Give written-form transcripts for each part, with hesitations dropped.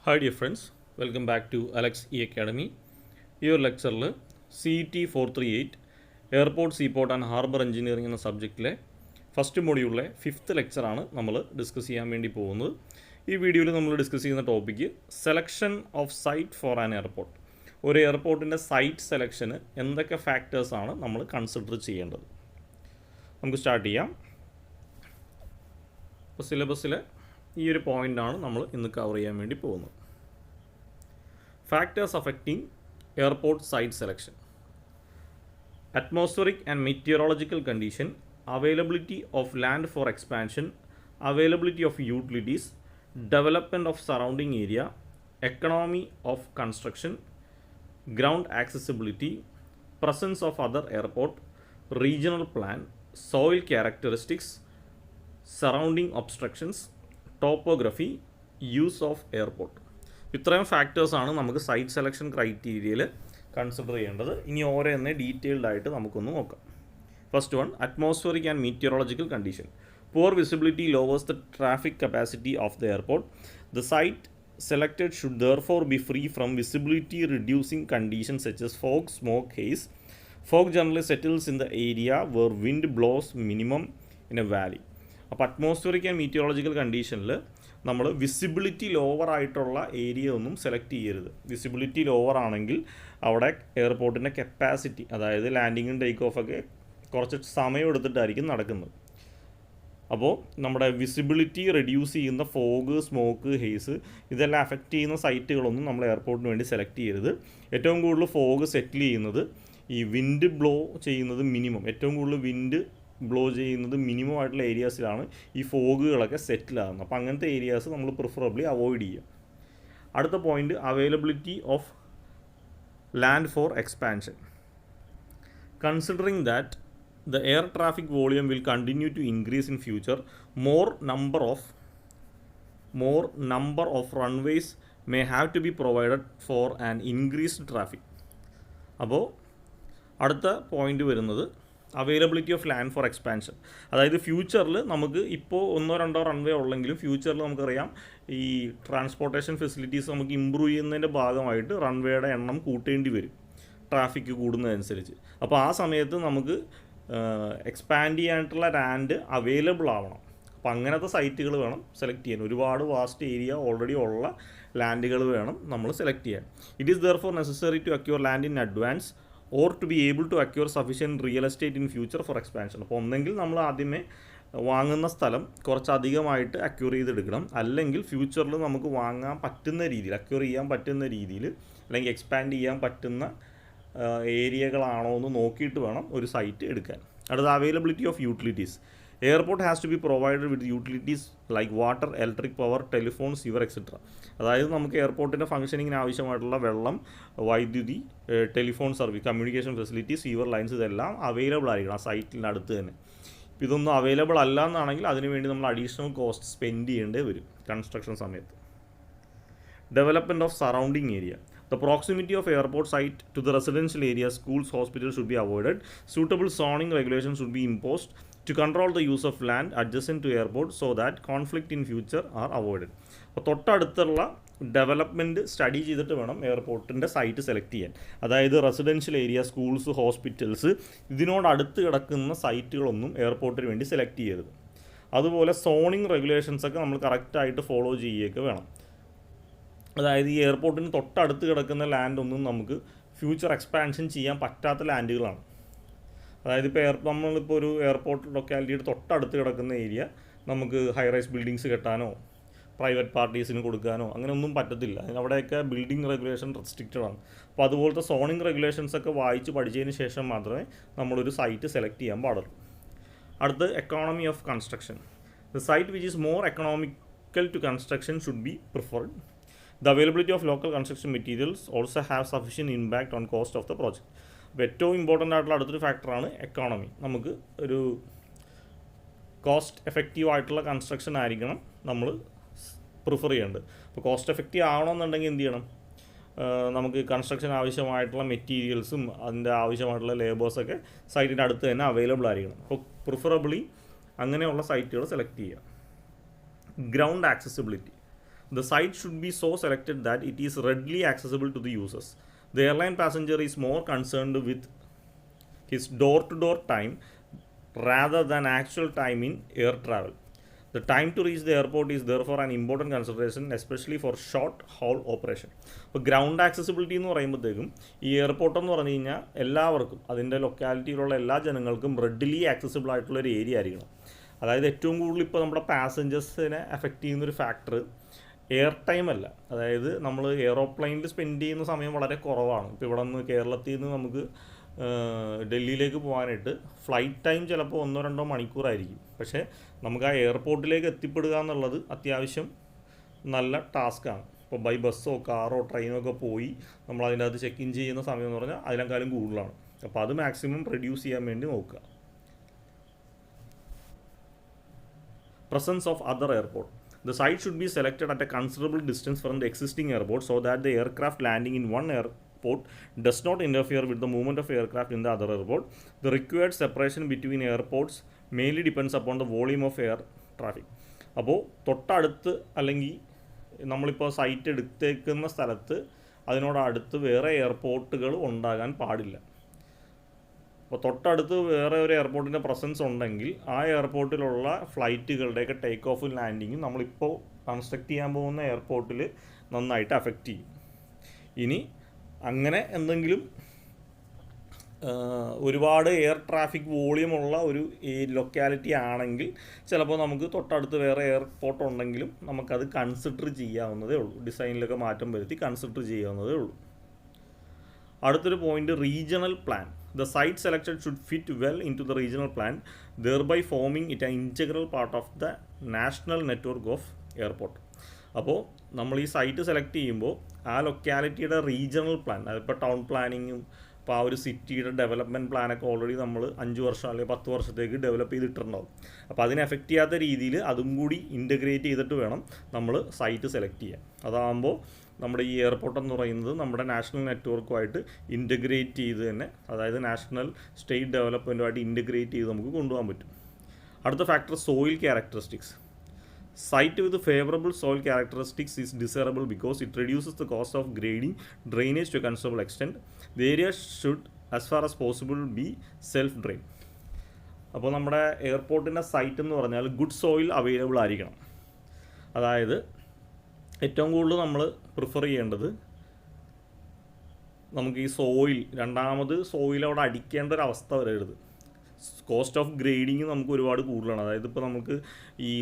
Hi dear friends, welcome back to Alex E Academy. Your lecture CET 438 Airport, Seaport and Harbour Engineering എന്ന സബ്ജക്റ്റിലെ first മൊഡ്യൂളിലെ fifth ലെക്ചറാണ് നമ്മൾ discuss ചെയ്യാൻ വേണ്ടി പോകുന്നത്. ഈ വീഡിയോയിൽ നമ്മൾ ഡിസ്കസ് ചെയ്യുന്ന topic selection of site for an airport. ഒരു എയർപോർട്ടിൻ്റെ സൈറ്റ് സെലക്ഷന് എന്തൊക്കെ ഫാക്ടേഴ്സാണ് നമ്മൾ കൺസിഡർ ചെയ്യേണ്ടത്. നമുക്ക് സ്റ്റാർട്ട് ചെയ്യാം. അപ്പോൾ സിലബസിലെ ഈ ഒരു പോയിൻ്റാണ് നമ്മൾ ഇന്ന് കവർ ചെയ്യാൻ വേണ്ടി പോകുന്നത്. Factors affecting airport site selection: atmospheric and meteorological condition, availability of land for expansion, availability of utilities, development of surrounding area, economy of construction, ground accessibility, presence of other airport, regional plan, soil characteristics, surrounding obstructions, topography, use of airport. ഇത്രയും ഫാക്ടേഴ്സാണ് നമുക്ക് site selection ക്രൈറ്റീരിയയിൽ consider ചെയ്യേണ്ടത്. ഇനി ഓരോന്നെ detailed ആയിട്ട് നമുക്കൊന്ന് നോക്കാം. First one, atmospheric and meteorological condition. Poor visibility lowers the traffic capacity of the airport. The site selected should therefore be free from visibility reducing condition such as fog, smoke, haze. Fog generally settles in the area where wind blows minimum in a valley. അപ്പോൾ atmospheric and meteorological കണ്ടീഷനിൽ നമ്മൾ visibility lower ആയിട്ടുള്ള area ഒന്നും select ചെയ്യരുത്. Visibility lower ആണെങ്കിൽ അവിടെ എയർപോർട്ടിൻ്റെ capacity, അതായത് ലാൻഡിങ്ങും ടേക്ക് ഓഫൊക്കെ കുറച്ച് സമയം എടുത്തിട്ടായിരിക്കും നടക്കുന്നത്. അപ്പോൾ നമ്മുടെ വിസിബിലിറ്റി റെഡ്യൂസ് ചെയ്യുന്ന ഫോഗ്, സ്മോക്ക്, ഹേസ് ഇതെല്ലാം അഫക്റ്റ് ചെയ്യുന്ന സൈറ്റുകളൊന്നും നമ്മൾ എയർപോർട്ടിന് വേണ്ടി സെലക്ട് ചെയ്യരുത്. ഏറ്റവും കൂടുതൽ ഫോഗ് സെറ്റിൽ ചെയ്യുന്നത് ഈ വിൻഡ് ബ്ലോ ചെയ്യുന്നത് മിനിമം, ഏറ്റവും കൂടുതൽ വിൻഡ് ബ്ലോ ചെയ്യുന്നത് മിനിമം ആയിട്ടുള്ള ഏരിയാസിലാണ് ഈ ഫോഗുകളൊക്കെ സെറ്റിലാകുന്നത്. അപ്പോൾ അങ്ങനത്തെ ഏരിയാസ് നമ്മൾ പ്രിഫറബിളി അവോയ്ഡ് ചെയ്യുക. അടുത്ത point, availability of land four expansion. Considering that the air traffic volume will continue to increase in future, more number of runways may have to be provided for an increased traffic. അപ്പോൾ അടുത്ത point വരുന്നത് availability of land four expansion. അതായത് ഫ്യൂച്ചറിൽ നമുക്ക് ഇപ്പോൾ 1-2 runway ഉള്ളെങ്കിലും ഫ്യൂച്ചറിൽ നമുക്കറിയാം ഈ ട്രാൻസ്പോർട്ടേഷൻ ഫെസിലിറ്റീസ് നമുക്ക് ഇമ്പ്രൂവ് ചെയ്യുന്നതിൻ്റെ ഭാഗമായിട്ട് റൺവേയുടെ എണ്ണം കൂട്ടേണ്ടി വരും ട്രാഫിക് കൂടുന്നതനുസരിച്ച്. അപ്പോൾ ആ സമയത്ത് നമുക്ക് എക്സ്പാൻഡ് ചെയ്യാനായിട്ടുള്ള ലാൻഡ് അവൈലബിൾ ആവണം. അപ്പോൾ അങ്ങനത്തെ സൈറ്റുകൾ വേണം സെലക്ട് ചെയ്യാൻ. ഒരുപാട് വാസ്റ്റ് ഏരിയ ഓൾറെഡി ഉള്ള ലാൻഡുകൾ വേണം നമ്മൾ സെലക്ട് ചെയ്യാൻ. It is therefore necessary to acquire land in advance or to be able to acquire sufficient real estate in future for expansion. അപ്പോൾ ഒന്നെങ്കിൽ നമ്മൾ ആദ്യമേ വാങ്ങുന്ന സ്ഥലം കുറച്ചധികമായിട്ട് അക്യൂർ ചെയ്തെടുക്കണം, അല്ലെങ്കിൽ ഫ്യൂച്ചറിൽ നമുക്ക് വാങ്ങാൻ പറ്റുന്ന രീതിയിൽ, അക്യൂർ ചെയ്യാൻ പറ്റുന്ന രീതിയിൽ, അല്ലെങ്കിൽ എക്സ്പാൻഡ് ചെയ്യാൻ പറ്റുന്ന ഏരിയകളാണോ എന്ന് നോക്കിയിട്ട് വേണം ഒരു സൈറ്റ് എടുക്കാൻ. അടുത്ത, availability of utilities. Airport has to be provided with utilities like water, electric power, telephone, sewer etcetera. അതായത് നമുക്ക് എയർപോർട്ടിൻ്റെ ഫംഗ്ഷനിങ്ങിന് ആവശ്യമായിട്ടുള്ള വെള്ളം, വൈദ്യുതി, telephone service, communication facility, sewer lines ഇതെല്ലാം അവൈലബിൾ ആയിരിക്കണം ആ സൈറ്റിൻ്റെ അടുത്ത് തന്നെ. ഇതൊന്നും അവൈലബിൾ അല്ല എന്നാണെങ്കിൽ അതിനുവേണ്ടി നമ്മൾ അഡീഷണൽ കോസ്റ്റ് സ്പെൻഡ് ചെയ്യേണ്ടി വരും കൺസ്ട്രക്ഷൻ സമയത്ത്. Development of surrounding area. The proximity of airport site to the residential area, schools, hospitals should be avoided. Suitable zoning regulations should be imposed to control the use of land adjacent to airport so that conflict in future are avoided. അപ്പോൾ തൊട്ടടുത്തുള്ള development study ചെയ്തിട്ട് വേണം എയർപോർട്ടിൻ്റെ site select ചെയ്യാൻ. അതായത് residential area, schools, hospitals ഇതിനോടടുത്ത് കിടക്കുന്ന സൈറ്റുകളൊന്നും എയർപോർട്ടിന് വേണ്ടി select ചെയ്യരുത്. അതുപോലെ സോണിങ് റെഗുലേഷൻസൊക്കെ നമ്മൾ കറക്റ്റായിട്ട് ഫോളോ ചെയ്യുകയൊക്കെ വേണം. അതായത് ഈ എയർപോർട്ടിന് തൊട്ടടുത്ത് കിടക്കുന്ന ലാൻഡൊന്നും നമുക്ക് ഫ്യൂച്ചർ എക്സ്പാൻഷൻ ചെയ്യാൻ പറ്റാത്ത ലാൻഡുകളാണ്. അതായത് ഇപ്പോൾ നമ്മളിപ്പോൾ ഒരു എയർപോർട്ട് ലൊക്കാലിറ്റിയുടെ തൊട്ടടുത്ത് കിടക്കുന്ന ഏരിയ നമുക്ക് ഹൈ റൈസ് ബിൽഡിങ്സ് കെട്ടാനോ പ്രൈവറ്റ് പാർട്ടീസിന് കൊടുക്കാനോ അങ്ങനെയൊന്നും പറ്റത്തില്ല. അവിടെയൊക്കെ ബിൽഡിംഗ് റെഗുലേഷൻ റെസ്ട്രിക്റ്റഡ് ആണ്. അപ്പോൾ അതുപോലത്തെ സോണിങ് റെഗുലേഷൻസൊക്കെ വായിച്ച് പഠിച്ചതിന് ശേഷം മാത്രമേ നമ്മളൊരു സൈറ്റ് സെലക്ട് ചെയ്യാൻ പാടുള്ളൂ. അടുത്ത്, economy of construction. The site which is more economical to construction should be preferred. The availability of local construction materials also have sufficient impact on cost of the project. അപ്പോൾ ഏറ്റവും important ആയിട്ടുള്ള അടുത്തൊരു ഫാക്ടറാണ് economy. നമുക്ക് ഒരു cost effective ആയിട്ടുള്ള construction ആയിരിക്കണം നമ്മൾ പ്രിഫർ ചെയ്യേണ്ടത്. അപ്പോൾ കോസ്റ്റ് എഫക്റ്റീവ് ആവണമെന്നുണ്ടെങ്കിൽ എന്ത് ചെയ്യണം? നമുക്ക് കൺസ്ട്രക്ഷൻ ആവശ്യമായിട്ടുള്ള മെറ്റീരിയൽസും അതിൻ്റെ ആവശ്യമായിട്ടുള്ള ലേബേഴ്സൊക്കെ സൈറ്റിൻ്റെ അടുത്ത് തന്നെ അവൈലബിൾ ആയിരിക്കണം. അപ്പോൾ പ്രിഫറബിളി അങ്ങനെയുള്ള സൈറ്റുകൾ സെലക്ട് ചെയ്യുക. Ground accessibility. The site should be so selected that it is readily accessible to the users. The airline passenger is more concerned with his door-to-door time rather than actual time in air travel. The time to reach the airport is therefore an important consideration, especially for short haul operation. അപ്പോൾ ground accessibility എന്ന് പറയുമ്പോഴത്തേക്കും ഈ airport എന്ന് പറഞ്ഞു കഴിഞ്ഞാൽ എല്ലാവർക്കും അതിൻ്റെ ലൊക്കാലിറ്റിയിലുള്ള എല്ലാ ജനങ്ങൾക്കും റെഡിലി ആക്സസിബിൾ ആയിട്ടുള്ള ഒരു ഏരിയ ആയിരിക്കണം. അതായത് ഏറ്റവും കൂടുതൽ ഇപ്പോൾ നമ്മുടെ പാസഞ്ചേഴ്സിനെ എഫക്റ്റ് ചെയ്യുന്നൊരു ഫാക്ടർ എയർ ടൈം അല്ല. അതായത് നമ്മൾ എയറോപ്ലെയിനിൽ സ്പെൻഡ് ചെയ്യുന്ന സമയം വളരെ കുറവാണ്. ഇപ്പോൾ ഇവിടെ നിന്ന് കേരളത്തിൽ നിന്ന് നമുക്ക് ഡൽഹിയിലേക്ക് പോകാനായിട്ട് ഫ്ലൈറ്റ് ടൈം ചിലപ്പോൾ 1-2 മണിക്കൂറായിരിക്കും. പക്ഷേ നമുക്ക് ആ എയർപോർട്ടിലേക്ക് എത്തിപ്പെടുക എന്നുള്ളത് അത്യാവശ്യം നല്ല ടാസ്ക്കാണ്. ഇപ്പോൾ ബൈ ബസ്സോ കാറോ ട്രെയിനോ ഒക്കെ പോയി നമ്മൾ അതിൻ്റെ അകത്ത് ചെക്ക് ഇൻ ചെയ്യുന്ന സമയം എന്ന് പറഞ്ഞാൽ അതിനേക്കാളും കൂടുതലാണ്. അപ്പോൾ അത് മാക്സിമം റെഡ്യൂസ് ചെയ്യാൻ വേണ്ടി നോക്കുക. Presence of other airport. The site should be selected at a considerable distance from the existing airport so that the aircraft landing in one airport does not interfere with the movement of aircraft in the other airport. The required separation between airports mainly depends upon the volume of air traffic. അപ്പോൾ തൊട്ടടുത്ത് അല്ലെങ്കിൽ നമ്മളിപ്പോൾ site എടുത്തേക്കുന്ന സ്ഥലത്ത് അതിനോടടുത്ത് വേറെ എയർപോർട്ടുകൾ ഉണ്ടാകാൻ പാടില്ല. അപ്പോൾ തൊട്ടടുത്ത് വേറെ ഒരു എയർപോർട്ടിൻ്റെ പ്രസൻസ് ഉണ്ടെങ്കിൽ ആ എയർപോർട്ടിലുള്ള ഫ്ലൈറ്റുകളുടെയൊക്കെ ടേക്ക് ഓഫും ലാൻഡിങ്ങും നമ്മളിപ്പോൾ കൺസ്ട്രക്ട് ചെയ്യാൻ പോകുന്ന എയർപോർട്ടിൽ നന്നായിട്ട് അഫക്റ്റ് ചെയ്യും. ഇനി അങ്ങനെ എന്തെങ്കിലും ഒരുപാട് എയർ ട്രാഫിക് വോളിയമുള്ള ഒരു ലൊക്കാലിറ്റി ആണെങ്കിൽ ചിലപ്പോൾ നമുക്ക് തൊട്ടടുത്ത് വേറെ എയർപോർട്ട് ഉണ്ടെങ്കിലും നമുക്കത് കൺസിഡർ ചെയ്യാവുന്നതേ ഉള്ളൂ. ഡിസൈനിലൊക്കെ മാറ്റം വരുത്തി കൺസിഡർ ചെയ്യാവുന്നതേ ഉള്ളൂ. അടുത്തൊരു point, regional plan. The site selected should fit well into the regional plan, thereby forming it an integral part of the national network of airport. അപ്പോൾ നമ്മൾ ഈ സൈറ്റ് സെലക്ട് ചെയ്യുമ്പോൾ ആ ലൊക്കാലിറ്റിയുടെ റീജിയണൽ പ്ലാൻ, അതിപ്പോൾ ടൗൺ പ്ലാനിങ്ങും ഇപ്പോൾ ആ ഒരു സിറ്റിയുടെ ഡെവലപ്മെൻറ്റ് പ്ലാനൊക്കെ ഓൾറെഡി നമ്മൾ 5 വർഷം അല്ലെങ്കിൽ 10 വർഷത്തേക്ക് ഡെവലപ്പ് ചെയ്തിട്ടുണ്ടാവും. അപ്പോൾ അതിനെ എഫക്റ്റ് ചെയ്യാത്ത രീതിയിൽ അതും കൂടി ഇൻ്റഗ്രേറ്റ് ചെയ്തിട്ട് വേണം നമ്മൾ സൈറ്റ് സെലക്ട് ചെയ്യാൻ. അതാകുമ്പോൾ നമ്മുടെ ഈ എയർപോർട്ട് എന്ന് പറയുന്നത് നമ്മുടെ നാഷണൽ നെറ്റ്വർക്കുമായിട്ട് ഇൻ്റഗ്രേറ്റ് ചെയ്ത് തന്നെ, അതായത് നാഷണൽ സ്റ്റേറ്റ് ഡെവലപ്മെൻറ്റുമായിട്ട് ഇൻ്റഗ്രേറ്റ് ചെയ്ത് നമുക്ക് കൊണ്ടുപോകാൻ പറ്റും. അടുത്ത factor, soil characteristics. Site with favorable soil characteristics is desirable because it reduces the cost of grading drainage to a considerable extent. The area should, as far as possible, be self-drain. അപ്പോൾ നമ്മുടെ എയർപോർട്ടിൻ്റെ site എന്ന് പറഞ്ഞാൽ good soil available ആയിരിക്കണം. അതായത് ഏറ്റവും കൂടുതൽ നമ്മൾ പ്രിഫർ ചെയ്യേണ്ടത് നമുക്ക് ഈ സോയിൽ, രണ്ടാമത് സോയിൽ അവിടെ അടിക്കേണ്ട ഒരു അവസ്ഥ വരരുത്. കോസ്റ്റ് ഓഫ് ഗ്രേഡിങ് നമുക്ക് ഒരുപാട് കൂടുതലാണ്. അതായത് ഇപ്പോൾ നമുക്ക് ഈ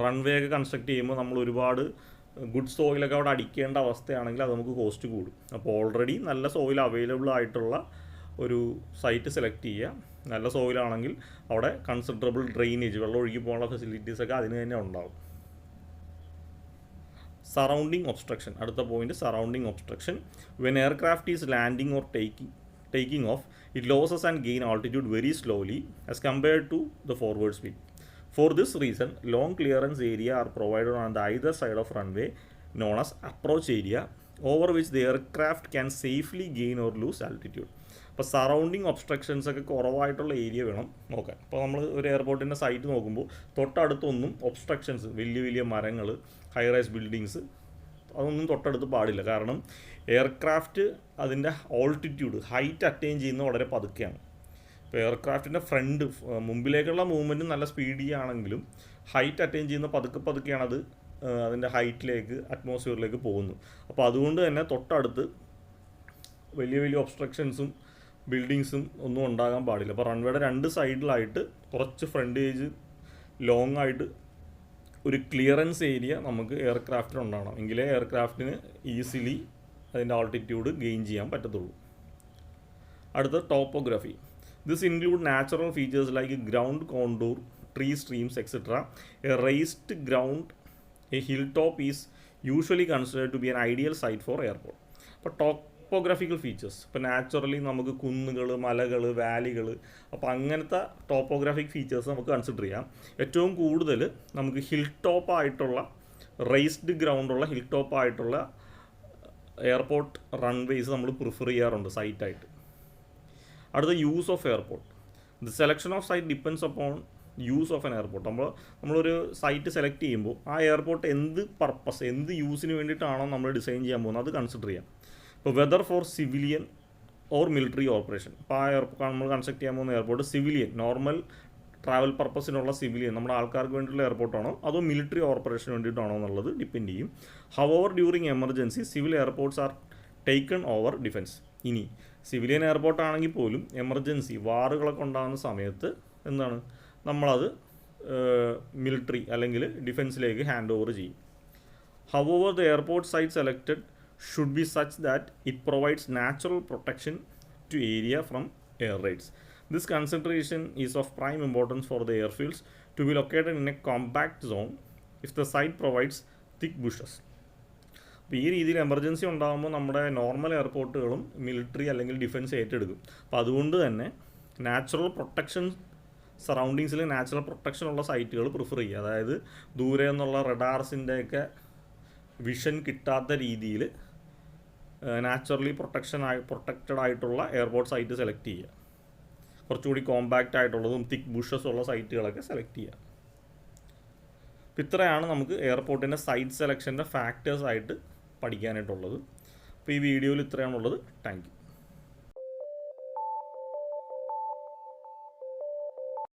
റൺവേ ഒക്കെ കൺസ്ട്രക്ട് ചെയ്യുമ്പോൾ നമ്മൾ ഒരുപാട് ഗുഡ് സോയിലൊക്കെ അവിടെ അടിക്കേണ്ട അവസ്ഥയാണെങ്കിൽ അത് നമുക്ക് കോസ്റ്റ് കൂടും. അപ്പോൾ ഓൾറെഡി നല്ല സോയിൽ അവൈലബിൾ ആയിട്ടുള്ള ഒരു സൈറ്റ് സെലക്ട് ചെയ്യുക. നല്ല സോയിലാണെങ്കിൽ അവിടെ കൺസിഡറബിൾ ഡ്രെയിനേജ്, വെള്ളം ഒഴുകി പോകാനുള്ള ഫെസിലിറ്റീസൊക്കെ അതിന് തന്നെ ഉണ്ടാകും. Surrounding obstruction. അടുത്ത point, surrounding obstruction. When aircraft is landing or taking off, it loses and gain altitude very slowly as compared to the forward speed. For this reason, long clearance area are provided on the either side of runway, known as approach area, over which the aircraft can safely gain or lose altitude. അപ്പോൾ surrounding obstructions ഒക്കെ കുറവായിട്ടുള്ള area വേണം നോക്കാൻ. ഇപ്പോൾ നമ്മൾ ഒരു എയർപോർട്ടിൻ്റെ site നോക്കുമ്പോൾ തൊട്ടടുത്തൊന്നും obstructions, വലിയ വലിയ മരങ്ങൾ, ഹൈ റൈസ് ബിൽഡിങ്സ്, അതൊന്നും തൊട്ടടുത്ത് പാടില്ല. കാരണം എയർക്രാഫ്റ്റ് അതിൻ്റെ ഓൾട്ടിറ്റ്യൂഡ്, ഹൈറ്റ് അറ്റൈൻ ചെയ്യുന്നത് വളരെ പതുക്കെയാണ്. ഇപ്പോൾ എയർക്രാഫ്റ്റിൻ്റെ ഫ്രണ്ട്, മുമ്പിലേക്കുള്ള മൂവ്മെൻറ്റ് നല്ല സ്പീഡിയാണെങ്കിലും ഹൈറ്റ് അറ്റൈൻ ചെയ്യുന്ന പതുക്കെയാണ് അത് അതിൻ്റെ ഹൈറ്റിലേക്ക്, അറ്റ്മോസ്ഫിയറിലേക്ക് പോകുന്നത്. അപ്പോൾ അതുകൊണ്ട് തന്നെ തൊട്ടടുത്ത് വലിയ വലിയ ഒബ്സ്ട്രക്ഷൻസും ബിൽഡിങ്സും ഒന്നും ഉണ്ടാകാൻ പാടില്ല. അപ്പോൾ റൺവേയുടെ 2 സൈഡിലായിട്ട് കുറച്ച് ഫ്രണ്ടേജ് ലോങ് ആയിട്ട് ഒരു ക്ലിയറൻസ് ഏരിയ നമുക്ക് എയർക്രാഫ്റ്റിന് ഉണ്ടാകണം. എങ്കിലേ എയർക്രാഫ്റ്റിന് ഈസിലി അതിൻ്റെ ആൾട്ടിറ്റ്യൂഡ് ഗെയിൻ ചെയ്യാൻ പറ്റത്തുള്ളൂ. അടുത്ത, topography. This include natural features like ground contour, tree streams etcetera. A raised ground, a hill top is usually considered to be an ideal site for airport. അപ്പോൾ ടോപ്പോഗ്രാഫിക്കൽ ഫീച്ചേഴ്സ്, ഇപ്പോൾ naturally നമുക്ക് കുന്നുകൾ, മലകൾ, വാലികൾ, അപ്പോൾ അങ്ങനത്തെ ടോപ്പോഗ്രാഫിക് ഫീച്ചേഴ്സ് നമുക്ക് consider ചെയ്യാം. ഏറ്റവും കൂടുതൽ നമുക്ക് ഹിൽ ടോപ്പായിട്ടുള്ള, റേസ്ഡ് ഗ്രൗണ്ടുള്ള ഹിൽ ടോപ്പായിട്ടുള്ള എയർപോർട്ട് റൺവേസ് നമ്മൾ പ്രിഫർ ചെയ്യാറുണ്ട് സൈറ്റായിട്ട്. അടുത്ത, use of airport. The selection of site depends upon use of an airport. നമ്മളൊരു സൈറ്റ് സെലക്ട് ചെയ്യുമ്പോൾ ആ എയർപോർട്ട് എന്ത് പർപ്പസ്, എന്ത് യൂസിന് വേണ്ടിയിട്ടാണോ നമ്മൾ ഡിസൈൻ ചെയ്യാൻ പോകുന്നത് അത് കൺസിഡർ ചെയ്യാം. ഇപ്പോൾ whether for civilian or military operation. ഇപ്പോൾ ആ നമ്മൾ കൺസ്ട്രക്ട് ചെയ്യാൻ പോകുന്ന എയർപോർട്ട് സിവിലിയൻ, നോർമൽ ട്രാവൽ പർപ്പസിനുള്ള സിവിലിയൻ, നമ്മുടെ ആൾക്കാർക്ക് വേണ്ടിയിട്ടുള്ള എയർപോർട്ടാണോ അതോ മിലിറ്ററി ഓപ്പറേഷന് വേണ്ടിയിട്ടാണോ എന്നുള്ളത് ഡിപ്പെൻഡ് ചെയ്യും. However during emergency civil airports are taken over defence. ഇനി സിവിലിയൻ എയർപോർട്ട് ആണെങ്കിൽ പോലും എമർജൻസി വാറുകളൊക്കെ ഉണ്ടാകുന്ന സമയത്ത് എന്താണ് നമ്മളത് മിലിറ്ററി അല്ലെങ്കിൽ ഡിഫൻസിലേക്ക് ഹാൻഡ് ഓവർ ചെയ്യും. Our the airport site selected should be such that it provides natural protection to area from air raids. This consideration is of prime importance for the airfields to be located in a compact zone if the site provides thick bushes. അപ്പോൾ ഈ രീതിയിൽ emergency ഉണ്ടാകുമ്പോൾ നമ്മുടെ normal എയർപോർട്ടുകളും military അല്ലെങ്കിൽ defence ഏറ്റെടുക്കും. അപ്പോൾ അതുകൊണ്ട് തന്നെ നാച്ചുറൽ പ്രൊട്ടക്ഷൻ, സറൗണ്ടിങ്സിൽ നാച്ചുറൽ പ്രൊട്ടക്ഷൻ ഉള്ള സൈറ്റുകൾ പ്രിഫർ ചെയ്യുക. അതായത് ദൂരെ നിന്നുള്ള റഡാർസിൻ്റെയൊക്കെ വിഷൻ കിട്ടാത്ത രീതിയിൽ നാച്ചുറലി പ്രൊട്ടക്റ്റഡ് ആയിട്ടുള്ള എയർപോർട്ട് സൈറ്റ് സെലക്ട് ചെയ്യുക. കുറച്ചുകൂടി കോമ്പാക്റ്റ് ആയിട്ടുള്ളതും തിക്ക് ബുഷസ് ഉള്ള സൈറ്റുകളൊക്കെ സെലക്ട് ചെയ്യുക. അപ്പോൾ ഇത്രയാണ് നമുക്ക് എയർപോർട്ടിൻ്റെ സൈറ്റ് സെലക്ഷൻ്റെ ഫാക്ടേഴ്സ് ആയിട്ട് പഠിക്കാനായിട്ടുള്ളത്. അപ്പോൾ ഈ വീഡിയോയിൽ ഇത്രയാണുള്ളത്. Thank you.